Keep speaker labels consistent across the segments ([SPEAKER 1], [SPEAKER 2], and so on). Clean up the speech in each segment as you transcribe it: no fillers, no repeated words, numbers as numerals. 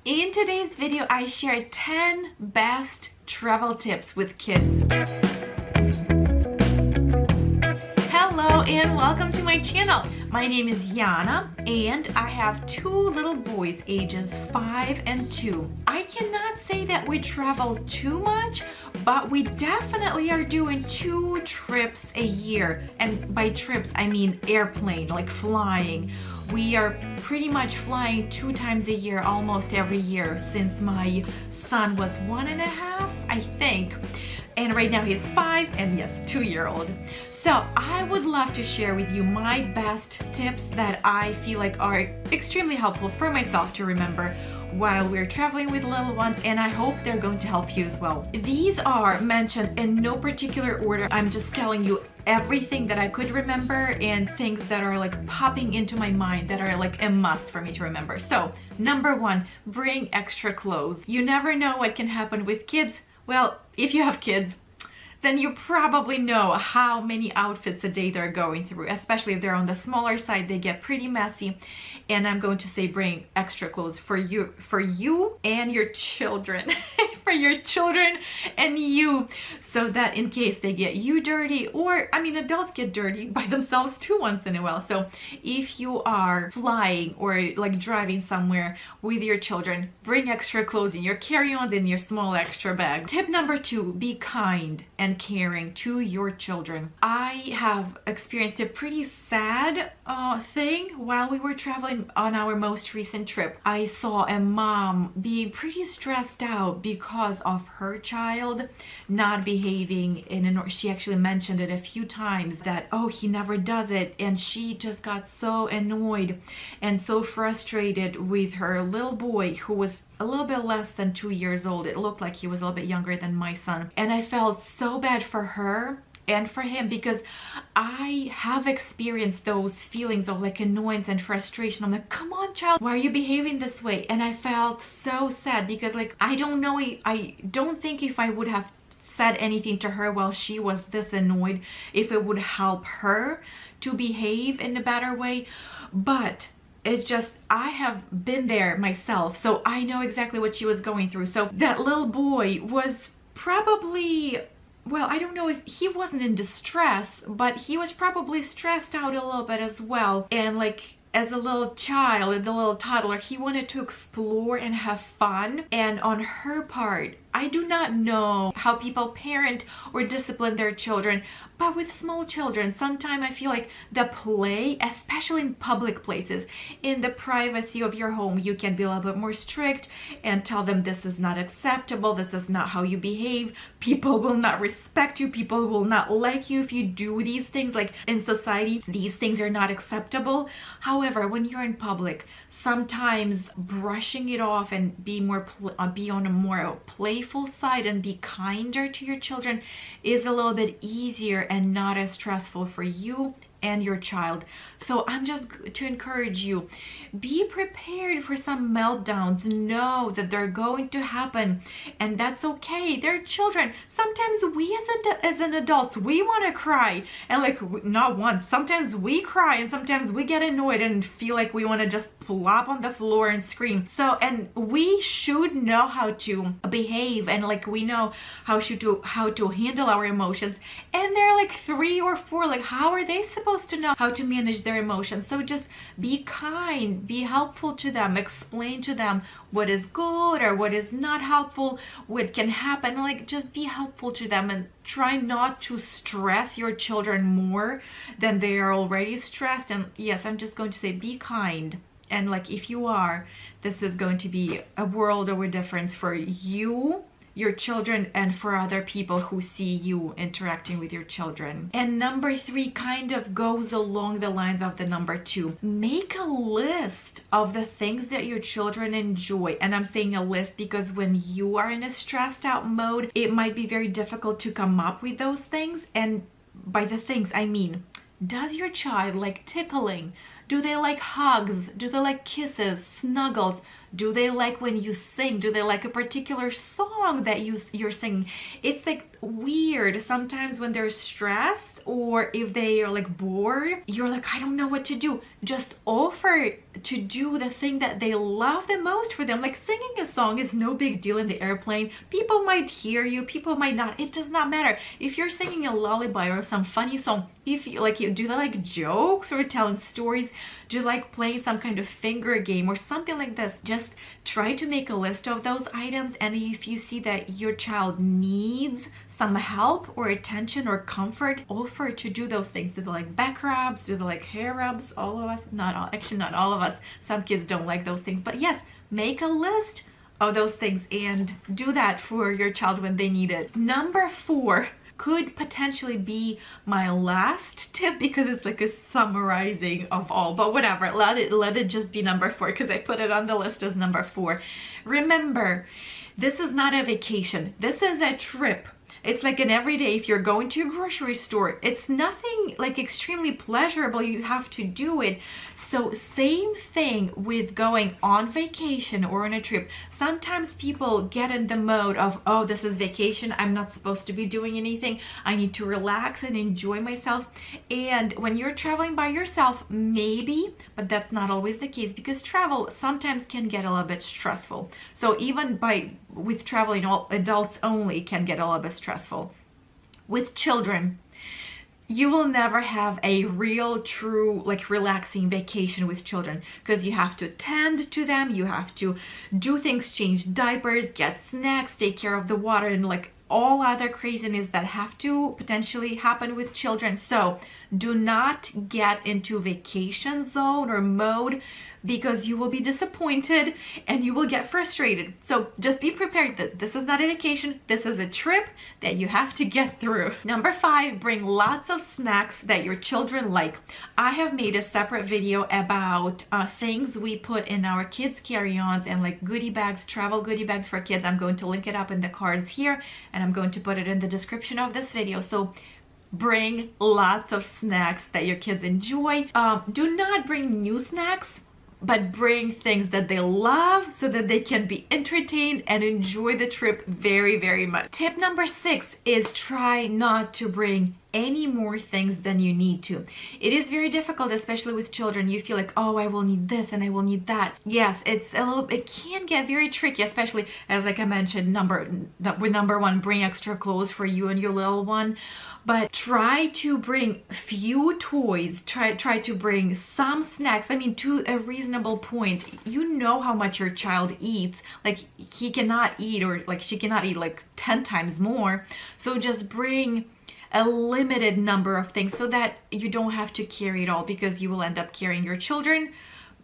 [SPEAKER 1] In today's video, I share 10 best travel tips with kids. Hello and welcome to my channel. My name is Yana and I have two little boys ages 5 and 2. I cannot say that we travel too much, but we definitely are doing 2 trips a year. And by trips, I mean airplane, like flying. We are pretty much flying 2 times a year, almost every year, since my son was 1.5, I think. And right now he's 5 and yes, 2-year-old. So I would love to share with you my best tips that I feel like are extremely helpful for myself to remember while we're traveling with little ones, and I hope they're going to help you as well. These are mentioned in no particular order. I'm just telling you everything that I could remember and things that are like popping into my mind that are like a must for me to remember. So number 1, bring extra clothes. You never know what can happen with kids. Well, if you have kids, then you probably know how many outfits a day they're going through, especially if they're on the smaller side. They get pretty messy, and I'm going to say bring extra clothes for you and your children. For your children and you, so that in case they get you dirty, or I mean adults get dirty by themselves too once in a while. So if you are flying or like driving somewhere with your children, bring extra clothes in your carry-ons and your small extra bags. Tip number 2, be kind and caring to your children. I have experienced a pretty sad thing while we were traveling on our most recent trip. I saw a mom being pretty stressed out because of her child not behaving she actually mentioned it a few times that, oh, he never does it, and she just got so annoyed and so frustrated with her little boy, who was a little bit less than 2 years old. It looked like he was a little bit younger than my son, and I felt so bad for her and for him, because I have experienced those feelings of like annoyance and frustration. I'm like, come on child, why are you behaving this way? And I felt so sad because like, I don't think if I would have said anything to her while she was this annoyed, if it would help her to behave in a better way. But it's just, I have been there myself, so I know exactly what she was going through. So that little boy was probably, well, I don't know if he wasn't in distress, but he was probably stressed out a little bit as well. And like, as a little child, as a little toddler, he wanted to explore and have fun. And on her part, I do not know how people parent or discipline their children, but with small children, sometimes I feel like the play, especially in public places, in the privacy of your home, you can be a little bit more strict and tell them this is not acceptable, this is not how you behave, people will not respect you, people will not like you if you do these things. Like in society, these things are not acceptable. However, when you're in public, sometimes brushing it off and be on a more playful side and be kinder to your children is a little bit easier and not as stressful for you and your child. So I'm just to encourage you, be prepared for some meltdowns. Know that they're going to happen, and that's okay. They're children. Sometimes we as an adults, we want to cry, and like not once, sometimes we cry, and sometimes we get annoyed and feel like we want to just plop on the floor and scream. So, and we should know how to behave, and like we know how to handle our emotions. And they're like 3 or 4, like how are they supposed to know how to manage their emotions? So just be kind, be helpful to them, explain to them what is good or what is not helpful, what can happen. Like just be helpful to them and try not to stress your children more than they are already stressed. And yes, I'm just going to say be kind. And like if you are, this is going to be a world of a difference for you, your children, and for other people who see you interacting with your children. And number 3 kind of goes along the lines of the number 2. Make a list of the things that your children enjoy. And I'm saying a list because when you are in a stressed out mode, it might be very difficult to come up with those things. And by the things, I mean, does your child like tickling? Do they like hugs? Do they like kisses, snuggles? Do they like when you sing? Do they like a particular song that you're singing? It's like weird sometimes when they're stressed or if they are like bored, you're like, I don't know what to do. Just offer to do the thing that they love the most for them. Like singing a song is no big deal in the airplane. People might hear you, people might not. It does not matter. If you're singing a lullaby or some funny song, if you like, you do they like jokes or telling stories? Do you like playing some kind of finger game or something like this? Just try to make a list of those items, and if you see that your child needs some help or attention or comfort, offer to do those things. Do they like back rubs? Do they like hair rubs? All of us, not all, actually not all of us. Some kids don't like those things, but yes, make a list of those things and do that for your child when they need it. Number 4 could potentially be my last tip because it's like a summarizing of all, but whatever, let it just be number 4 because I put it on the list as number 4. Remember, this is not a vacation. This is a trip. It's like an everyday. If you're going to a grocery store, it's nothing like extremely pleasurable. You have to do it. So same thing with going on vacation or on a trip. Sometimes people get in the mode of, oh, this is vacation. I'm not supposed to be doing anything. I need to relax and enjoy myself. And when you're traveling by yourself, maybe, but that's not always the case because travel sometimes can get a little bit stressful. So even with traveling, all adults only can get a little bit stressful. With children, you will never have a real, true, like relaxing vacation with children because you have to tend to them, you have to do things, change diapers, get snacks, take care of the water, and like all other craziness that have to potentially happen with children. So do not get into vacation zone or mode because you will be disappointed and you will get frustrated. So just be prepared that this is not a vacation, this is a trip that you have to get through. Number 5, bring lots of snacks that your children like. I have made a separate video about things we put in our kids' carry-ons and like goodie bags, travel goodie bags for kids. I'm going to link it up in the cards here and I'm going to put it in the description of this video. So bring lots of snacks that your kids enjoy. Do not bring new snacks, but bring things that they love so that they can be entertained and enjoy the trip very, very much. Tip number 6 is try not to bring any more things than you need to. It is very difficult, especially with children. You feel like, oh, I will need this and I will need that. Yes, it can get very tricky, especially as like I mentioned, number 1, bring extra clothes for you and your little one. But try to bring few toys, try to bring some snacks. I mean, to a reasonable point. You know how much your child eats. Like he cannot eat or like she cannot eat like 10 times more. So just bring a limited number of things so that you don't have to carry it all, because you will end up carrying your children,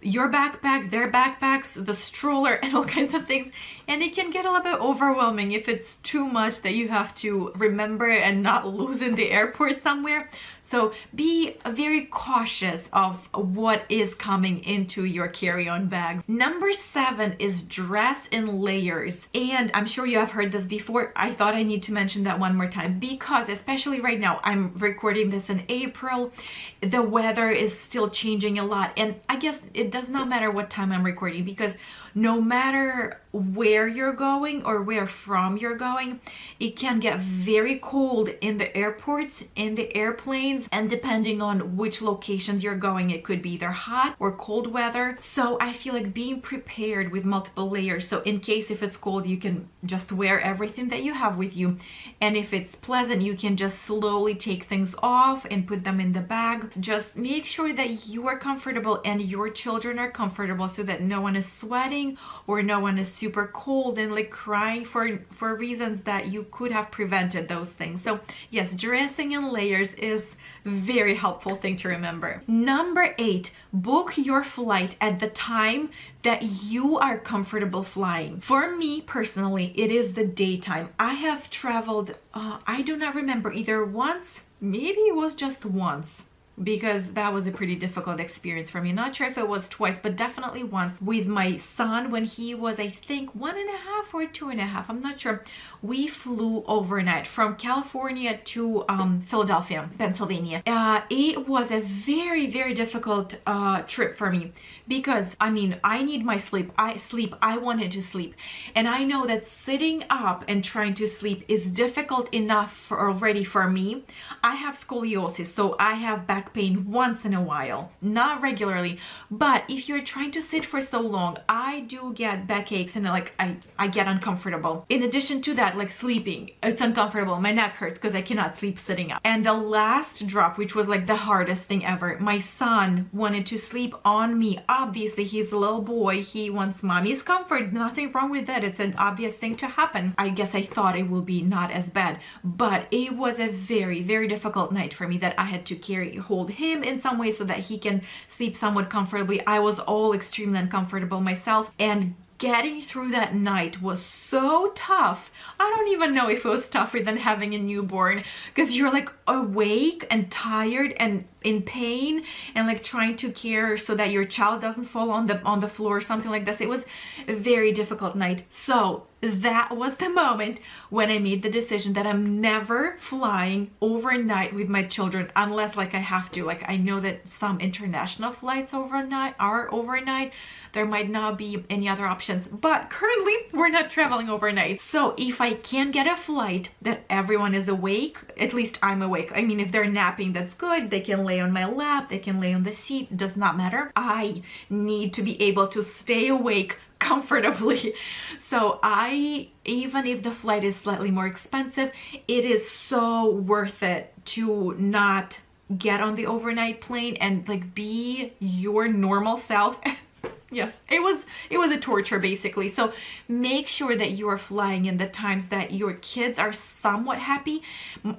[SPEAKER 1] your backpack, their backpacks, the stroller, and all kinds of things. And it can get a little bit overwhelming if it's too much that you have to remember and not lose in the airport somewhere. So be very cautious of what is coming into your carry-on bag. Number 7 is dress in layers. And I'm sure you have heard this before. I thought I need to mention that one more time because especially right now, I'm recording this in April. The weather is still changing a lot. And I guess it does not matter what time I'm recording because no matter where you're going or where from you're going, it can get very cold in the airports, in the airplanes, and depending on which locations you're going, it could be either hot or cold weather. So I feel like being prepared with multiple layers. So in case if it's cold, you can just wear everything that you have with you. And if it's pleasant, you can just slowly take things off and put them in the bag. Just make sure that you are comfortable and your children are comfortable so that no one is sweating or no one is super cold and like crying for reasons that you could have prevented those things. So yes, dressing in layers is a very helpful thing to remember. Number 8, book your flight at the time that you are comfortable flying. For me personally, it is the daytime. I have traveled, I do not remember, either once, maybe it was just once. because that was a pretty difficult experience for me. Not sure if it was twice, but definitely once with my son when he was, I think, 1.5 or 2.5. I'm not sure. We flew overnight from California to Philadelphia, Pennsylvania. It was a very, very difficult trip for me because, I mean, I need my sleep. I wanted to sleep. And I know that sitting up and trying to sleep is difficult enough already for me. I have scoliosis, so I have back pain once in a while, not regularly, but if you're trying to sit for so long, I do get backaches and like I get uncomfortable. In addition to that, like sleeping, it's uncomfortable. My neck hurts because I cannot sleep sitting up. And the last drop, which was like the hardest thing ever, my son wanted to sleep on me. Obviously, he's a little boy. He wants mommy's comfort. Nothing wrong with that. It's an obvious thing to happen. I guess I thought it will be not as bad, but it was a very, very difficult night for me that I had to hold him in some way so that he can sleep somewhat comfortably. I was all extremely uncomfortable myself, and getting through that night was so tough. I don't even know if it was tougher than having a newborn, because you're like awake and tired and in pain and like trying to care so that your child doesn't fall on the floor or something like this. It was a very difficult night. So that was the moment when I made the decision that I'm never flying overnight with my children unless like I have to. Like I know that some international flights overnight are overnight. There might not be any other options, but currently we're not traveling overnight. So if I can get a flight that everyone is awake, at least I'm awake. I mean, if they're napping, that's good. They can lay on my lap, they can lay on the seat, does not matter. I need to be able to stay awake comfortably. So even if the flight is slightly more expensive, it is so worth it to not get on the overnight plane and like be your normal self. Yes, it was a torture basically. So make sure that you are flying in the times that your kids are somewhat happy.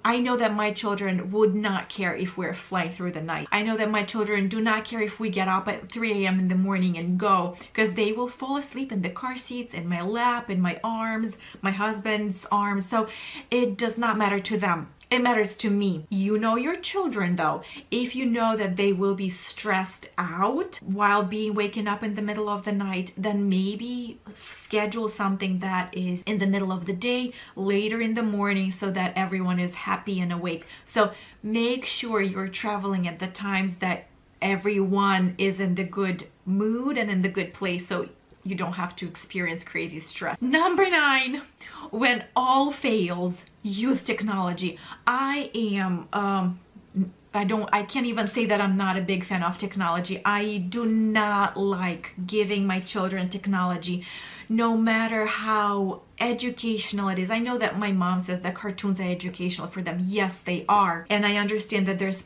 [SPEAKER 1] I know that my children would not care if we're flying through the night. I know that my children do not care if we get up at 3 a.m. in the morning and go, because they will fall asleep in the car seats, in my lap, in my arms, my husband's arms. So it does not matter to them. It matters to me. You know your children though. If you know that they will be stressed out while being waken up in the middle of the night, then maybe schedule something that is in the middle of the day, later in the morning, so that everyone is happy and awake. So make sure you're traveling at the times that everyone is in the good mood and in the good place, so you don't have to experience crazy stress. Number 9, when all fails, use technology. I can't even say that I'm not a big fan of technology. I do not like giving my children technology, no matter how educational it is. I know that my mom says that cartoons are educational for them. Yes, they are. And I understand that there's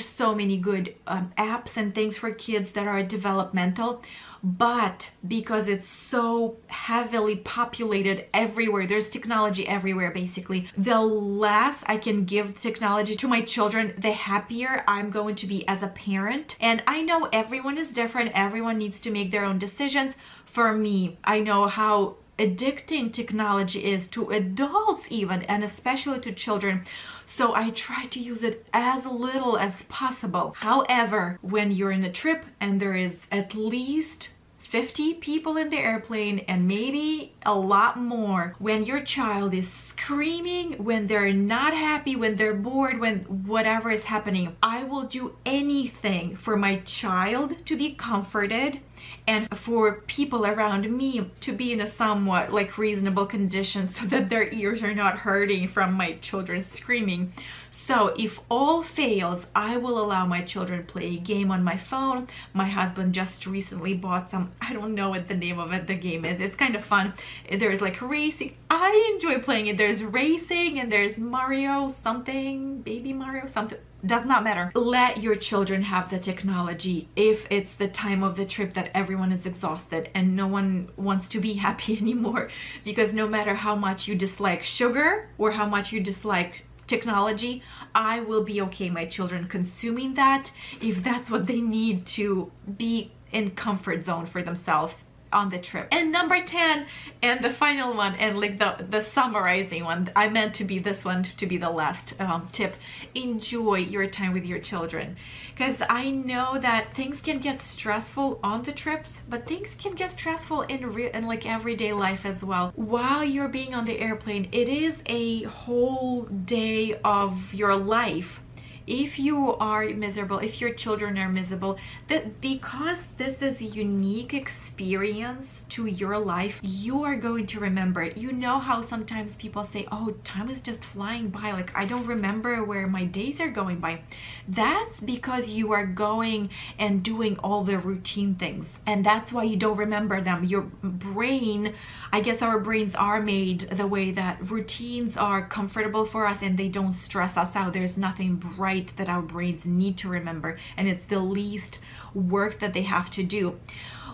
[SPEAKER 1] so many good apps and things for kids that are developmental, but because it's so heavily populated everywhere, there's technology everywhere basically, the less I can give technology to my children, the happier I'm going to be as a parent. And I know everyone is different, everyone needs to make their own decisions. For me, I know how addicting technology is to adults even, and especially to children. So I try to use it as little as possible. However, when you're in a trip and there is at least 50 people in the airplane and maybe a lot more, when your child is screaming, when they're not happy, when they're bored, when whatever is happening, I will do anything for my child to be comforted and for people around me to be in a somewhat like reasonable condition so that their ears are not hurting from my children screaming. So if all fails, I will allow my children play a game on my phone. My husband just recently bought some, I don't know what the name of it, the game is. It's kind of fun. There's like racing. I enjoy playing it. There's racing and there's Mario something, baby Mario something. Does not matter. Let your children have the technology if it's the time of the trip that everyone is exhausted and no one wants to be happy anymore. Because no matter how much you dislike sugar or how much you dislike technology, I will be okay my children consuming that if that's what they need to be in comfort zone for themselves. on the trip. And number 10, and the final one, and like the summarizing one, I meant to be this one to be the last tip. Enjoy your time with your children, because I know that things can get stressful on the trips, but things can get stressful in like everyday life as well. While you're being on the airplane, it is a whole day of your life. If you are miserable, if your children are miserable, that because this is a unique experience to your life, you are going to remember it. You know how sometimes people say, oh, time is just flying by, like I don't remember where my days are going by. That's because you are going and doing all the routine things, and that's why you don't remember them. Your brain, I guess our brains are made the way that routines are comfortable for us and they don't stress us out. There's nothing bright that our brains need to remember, and it's the least work that they have to do.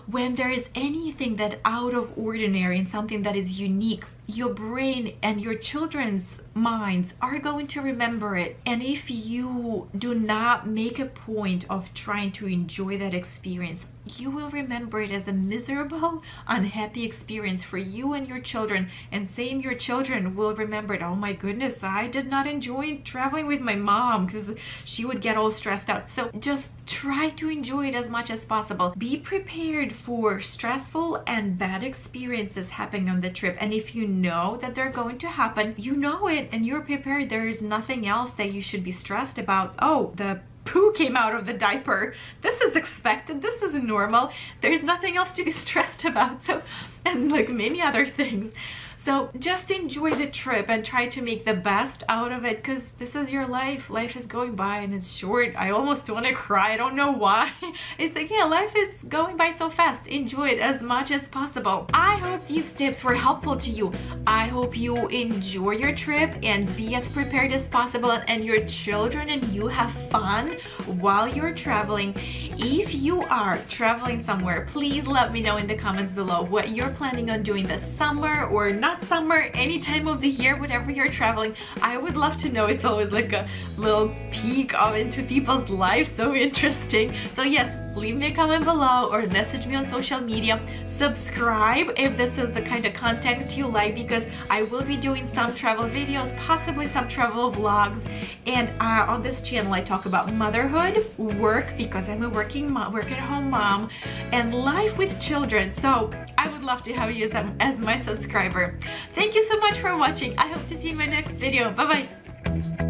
[SPEAKER 1] When there is anything that out of ordinary and something that is unique, your brain and your children's minds are going to remember it. And if you do not make a point of trying to enjoy that experience, you will remember it as a miserable, unhappy experience for you and your children. And same, your children will remember it. Oh my goodness, I did not enjoy traveling with my mom because she would get all stressed out. So just try to enjoy it as much as possible. Be prepared for stressful and bad experiences happening on the trip. And if you know that they're going to happen, you know it and you're prepared. There is nothing else that you should be stressed about. Oh, the poo came out of the diaper. This is expected. This is normal. There's nothing else to be stressed about. So, and like many other things. So just enjoy the trip and try to make the best out of it, because this is your life. Life is going by and it's short. I almost want to cry. I don't know why. It's like, yeah, life is going by so fast. Enjoy it as much as possible. I hope these tips were helpful to you. I hope you enjoy your trip and be as prepared as possible, and your children and you have fun while you're traveling. If you are traveling somewhere, please let me know in the comments below what you're planning on doing this summer, or not summer, any time of the year, whatever you're traveling. I would love to know. It's always like a little peek into people's lives. So interesting. So yes, leave me a comment below or message me on social media. Subscribe if this is the kind of content you like, because I will be doing some travel videos, possibly some travel vlogs. And on this channel I talk about motherhood, work, because I'm a working mom, work-at-home mom, and life with children. So I would love to have you as my subscriber. Thank you so much for watching. I hope to see you in my next video. Bye bye.